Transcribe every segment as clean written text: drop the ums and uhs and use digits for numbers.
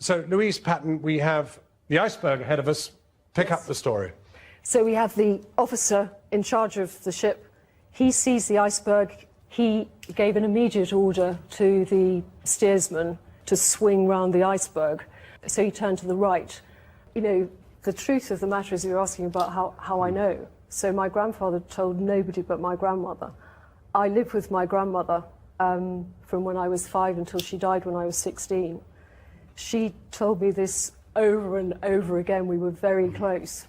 So, Louise Patton, we have the iceberg ahead of us. Pick up the story. So we have the officer in charge of the ship. He sees the iceberg. He gave an immediate order to the steersman to swing round the iceberg. So he turned to the right. You know, the truth of the matter is you're asking about how I know. So my grandfather told nobody but my grandmother. I lived with my grandmother from when I was 5 until she died when I was 16. She told me this over and over again. We were very close.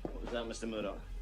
What was that, Mr. Murdoch?